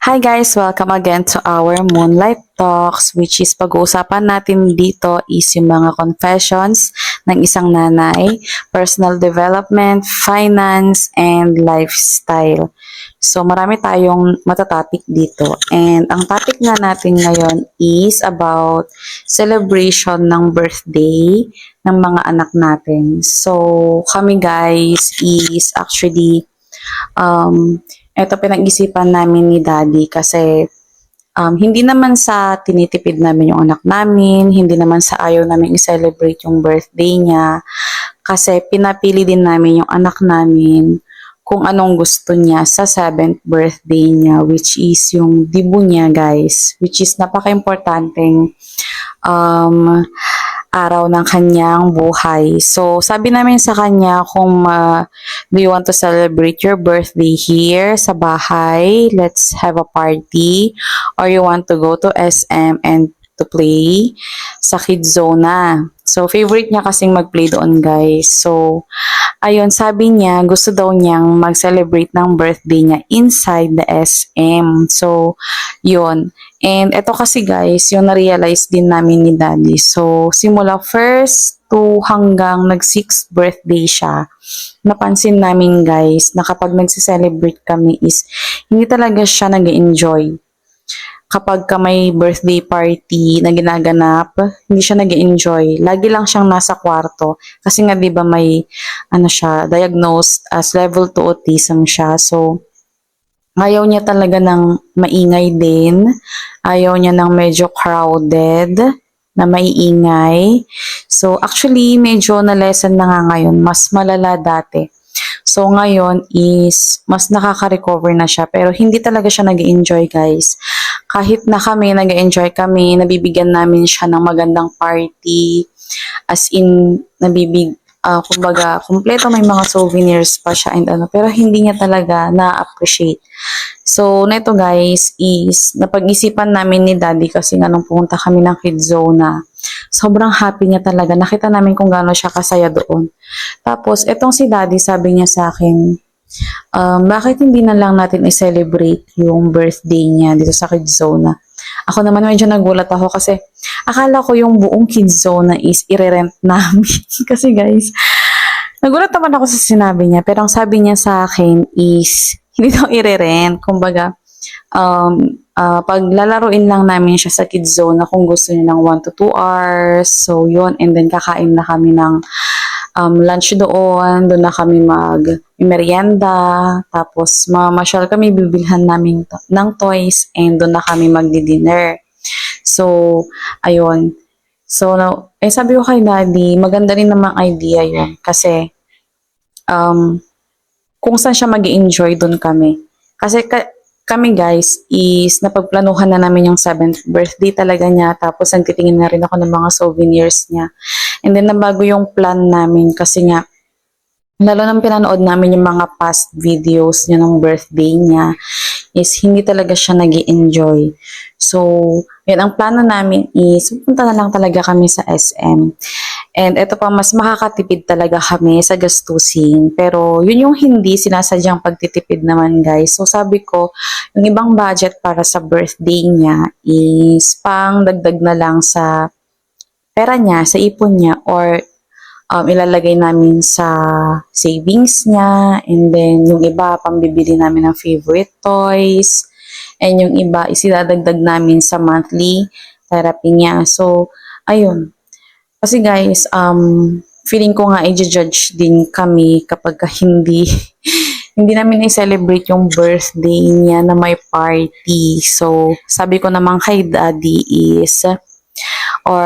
Hi guys! Welcome again to our Moonlight Talks, which is pag-uusapan natin dito is yung mga confessions ng isang nanay, personal development, finance, and lifestyle. So marami tayong matatopic dito. And ang topic nga natin ngayon is about celebration ng birthday ng mga anak natin. So kami guys is actually um, eto pinag-isipan namin ni Daddy kasi hindi naman sa tinitipid namin yung anak namin, hindi naman sa ayaw namin i-celebrate yung birthday niya, kasi pinapili din namin yung anak namin kung anong gusto niya sa 7th birthday niya, which is yung dibu niya guys, which is napaka-importanteng um, araw ng kanyang buhay. So, sabi namin sa kanya kung do you want to celebrate your birthday here sa bahay? Let's have a party. Or you want to go to SM and to play sa Kids Zona. So, favorite niya kasing mag-play doon, guys. So, ayun, sabi niya, gusto daw niyang mag-celebrate ng birthday niya inside the SM. So, yun. And eto kasi guys, yung na-realize din namin ni Daddy. So, simula first to hanggang nag-6th birthday siya, napansin namin guys na kapag nagse-celebrate kami is hindi talaga siya nag-enjoy. Kapag ka may birthday party na ginaganap, hindi siya nag-enjoy. Lagi lang siyang nasa kwarto. Kasi nga 'di ba may ano siya, diagnosed as level 2 autism siya. So, ayaw niya talaga ng maingay din. Ayaw niya ng medyo crowded na maiingay. So, actually, medyo na-lesson na nga ngayon. Mas malala dati. So, ngayon is mas nakaka-recover na siya. Pero hindi talaga siya nag-enjoy, guys. Kahit na kami, nag-enjoy kami, nabibigyan namin siya ng magandang party. As in, kumbaga, kumpleto may mga souvenirs pa siya and ano, pero hindi niya talaga na-appreciate. So, neto guys, is napag-isipan namin ni Daddy kasi nga nung pumunta kami ng Kids Zona, sobrang happy niya talaga. Nakita namin kung gaano siya kasaya doon. Tapos, etong si Daddy, sabi niya sa akin, bakit hindi na lang natin i-celebrate yung birthday niya dito sa Kids Zona? Ako naman medyo nagulat ako kasi akala ko yung buong Kids Zona is ire-rent namin. Kasi guys, nagulat naman ako sa sinabi niya. Pero ang sabi niya sa akin is hindi daw ire-rent. Kumbaga, paglalaruin lang namin siya sa Kids Zona kung gusto niya ng 1 to 2 hours. So, yun. And then, kakain na kami ng lunch doon. Doon na kami merienda. Tapos, mamasyal kami, bibilhan namin ng toys. And doon na kami magdi-dinner. So, ayun. So, sabi ko kay Daddy, maganda rin namang idea yun. Kasi, kung saan siya mag-enjoy doon kami. Kasi kami guys is napagplanuhan na namin yung 7th birthday talaga niya. Tapos nagtitingin na rin ako ng mga souvenirs niya. And then nabago yung plan namin kasi nga lalo nang pinanood namin yung mga past videos niya ng birthday niya is hindi talaga siya nag-enjoy. So, yun, ang plano namin is pupunta na lang talaga kami sa SM. And ito pa, mas makakatipid talaga kami sa gastusin. Pero yun yung hindi sinasadyang pagtitipid naman guys. So sabi ko, yung ibang budget para sa birthday niya is pang dagdag na lang sa pera niya, sa ipon niya, or ilalagay namin sa savings niya, and then yung iba pambibili namin ng favorite toys, and yung iba isidadagdag namin sa monthly therapy niya. So, ayun. Kasi guys, feeling ko nga i-judge din kami kapag hindi hindi namin i-celebrate yung birthday niya na may party. So, sabi ko naman kay Daddy is, or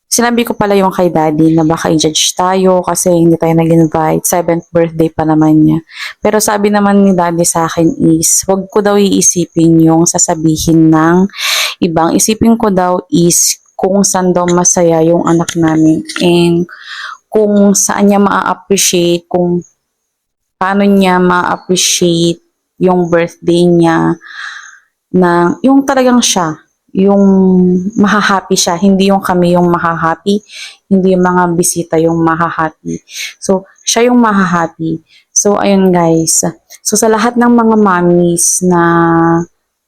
sinabi ko pala yung kay Daddy na baka i-judge tayo kasi hindi tayo nag-invite. 7th birthday pa naman niya. Pero sabi naman ni Daddy sa akin is, wag ko daw iisipin yung sasabihin ng ibang. Isipin ko daw is kung saan daw masaya yung anak namin and kung saan niya ma-appreciate, kung paano niya ma-appreciate yung birthday niya na yung talagang siya, yung mahahappy siya, hindi yung kami yung mahahappy, hindi yung mga bisita yung mahahappy. So, siya yung mahahappy. So, ayun guys. So, sa lahat ng mga mommies na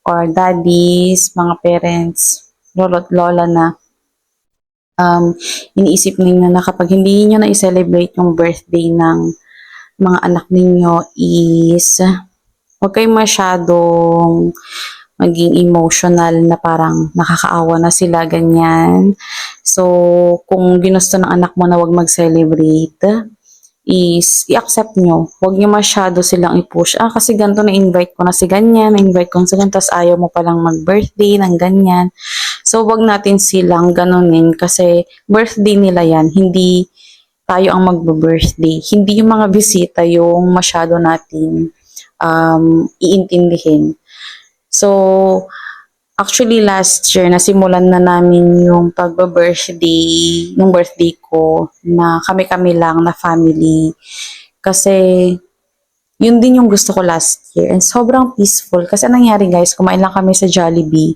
or daddies, mga parents, lolo't lola na iniisip ninyo na kapag hindi niyo na i-celebrate yung birthday ng mga anak ninyo is huwag kayong masyadong maging emotional na parang nakakaawa na sila, ganyan. So, kung ginusto ng anak mo na wag mag-celebrate, is i-accept nyo. Huwag nyo masyado silang i-push. Kasi ganito na-invite ko na si ganyan, na-invite ko na si ganyan, tapos ayaw mo palang mag-birthday ng ganyan. So, wag natin silang ganunin kasi birthday nila yan, hindi tayo ang magbe-birthday. Hindi yung mga bisita yung masyado natin iintindihin. So, actually last year, nasimulan na namin yung pagbe-birthday, nung birthday ko, na kami-kami lang na family. Kasi, yun din yung gusto ko last year. And sobrang peaceful. Kasi anong nangyari guys, kumain lang kami sa Jollibee.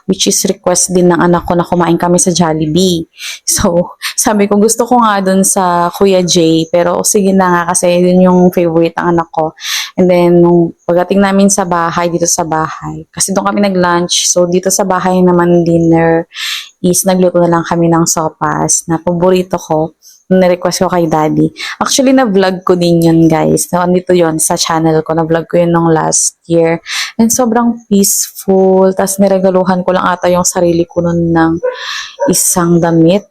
Which is request din ng anak ko na kumain kami sa Jollibee. So, sabi ko gusto ko nga dun sa Kuya Jay. Pero sige na nga kasi yun yung favorite ng anak ko. And then, nung pagdating namin sa bahay, dito sa bahay. Kasi doon kami nag-lunch. So, dito sa bahay naman dinner is nagluto na lang kami ng sopas na paborito ko. Na-request ko kay daddy. Actually, na-vlog ko din yun, guys. So, andito yun sa channel ko. Na-vlog ko yun nung last year. And sobrang peaceful. Tapos, niregaluhan ko lang ata yung sarili ko nun ng isang damit.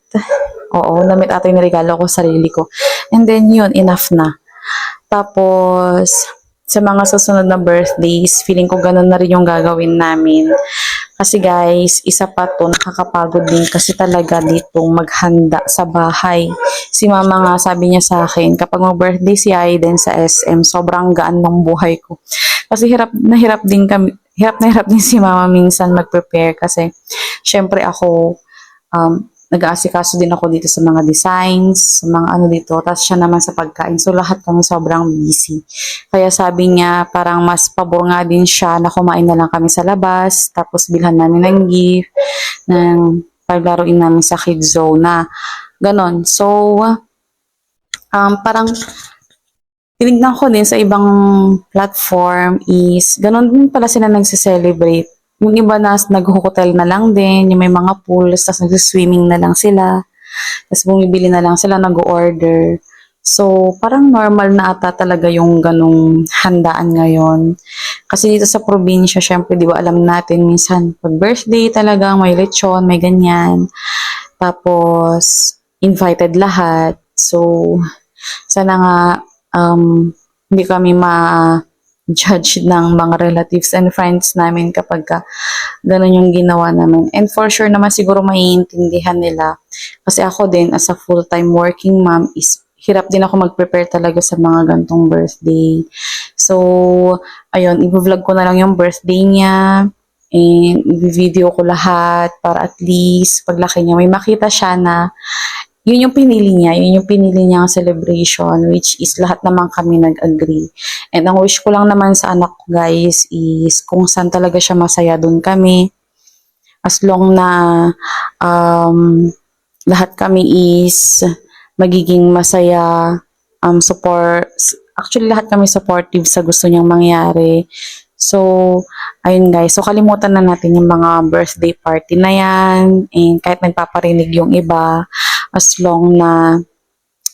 Oo, damit ata yung niregalo ko sarili ko. And then, yun, enough na. Tapos, sa mga susunod na birthdays, feeling ko ganun na rin yung gagawin namin. Kasi guys, isa pa to, nakakapagod din kasi talaga dito maghanda sa bahay. Si mama nga sabi niya sa akin, kapag mag-birthday si Aiden sa SM, sobrang gaan ng buhay ko. Kasi hirap din kami, hirap na hirap din si mama minsan mag-prepare kasi syempre ako, nag-aasikaso din ako dito sa mga designs, sa mga ano dito, tapos siya naman sa pagkain. So, lahat kami sobrang busy. Kaya sabi niya, parang mas pabor nga din siya na kumain na lang kami sa labas, tapos bilhan namin ng gift, ng paglaruin namin sa kids zone na ganon. So, parang tinignan ko din sa ibang platform is ganon din pala sila nagse-celebrate. Yung iba na nag-hotel na lang din, yung may mga pools, tapos nag-swimming na lang sila, tapos bumibili na lang sila, nag-order. So, parang normal na ata talaga yung ganong handaan ngayon. Kasi dito sa probinsya, syempre, di ba alam natin, minsan, pag birthday talaga, may lechon, may ganyan. Tapos, invited lahat. So, sana nga, hindi kami judge ng mga relatives and friends namin kapag ganun yung ginawa namin. And for sure naman siguro maiintindihan nila. Kasi ako din as a full-time working mom is hirap din ako mag-prepare talaga sa mga gantong birthday. So, ayun, i-vlog ko na lang yung birthday niya and i-video ko lahat para at least paglaki niya may makita siya na yun yung pinili niya ang celebration, which is lahat naman kami nag-agree. And ang wish ko lang naman sa anak ko guys is kung saan talaga siya masaya doon kami. As long na lahat kami is magiging masaya, actually lahat kami supportive sa gusto niyang mangyari. So, ayun guys. So, kalimutan na natin yung mga birthday party na yan. And kahit nagpaparinig yung iba, as long na,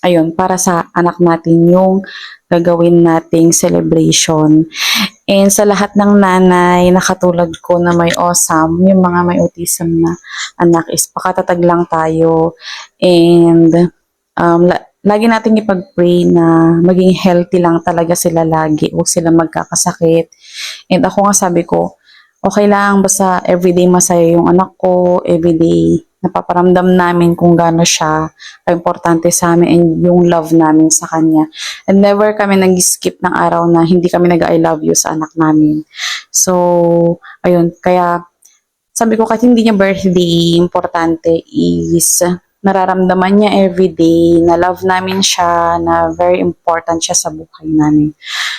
ayun, para sa anak natin yung gagawin nating celebration. And sa lahat ng nanay na katulad ko na may awesome, yung mga may autism na anak is pakatatag lang tayo. And lagi natin ipag-pray na maging healthy lang talaga sila lagi. Huwag sila magkakasakit. And ako nga sabi ko, okay lang basta everyday masaya yung anak ko, everyday napaparamdam namin kung gaano siya importante sa amin and yung love namin sa kanya. And never kami nag-skip ng araw na hindi kami nag-I love you sa anak namin. So, ayun. Kaya, sabi ko kahit hindi niya birthday, importante is nararamdaman niya everyday na love namin siya, na very important siya sa buhay namin.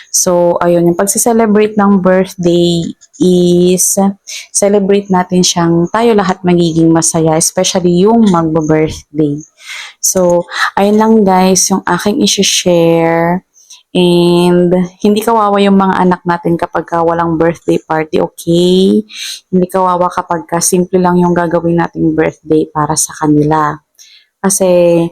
So, ayun, yung pagsi-celebrate ng birthday is celebrate natin siyang tayo lahat magiging masaya, especially yung magbo-birthday. So, ayun lang guys, yung aking isi-share. And hindi kawawa yung mga anak natin kapag walang birthday party, okay? Hindi kawawa kapag simple lang yung gagawin nating birthday para sa kanila. Kasi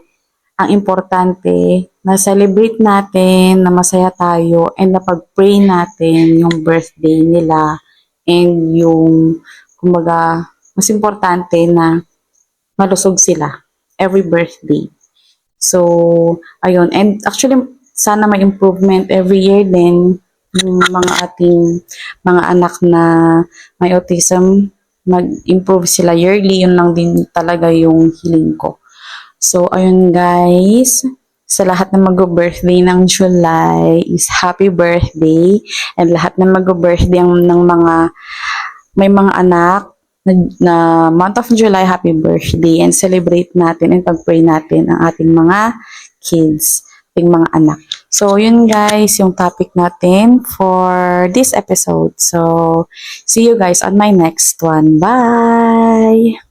ang importante, na-celebrate natin, na masaya tayo, and napag-pray natin yung birthday nila. And yung, kumbaga, mas importante na malusog sila every birthday. So, ayun. And actually, sana may improvement every year din yung mga ating mga anak na may autism, mag-improve sila yearly. Yun lang din talaga yung hiling ko. So, ayun guys. Sa lahat na mag-birthday ng July is happy birthday. And lahat na mag-birthday ng mga may mga anak na month of July, happy birthday, and celebrate natin and pag-pray natin ang ating mga kids, ating mga anak. So, yun guys, yung topic natin for this episode. So, see you guys on my next one. Bye!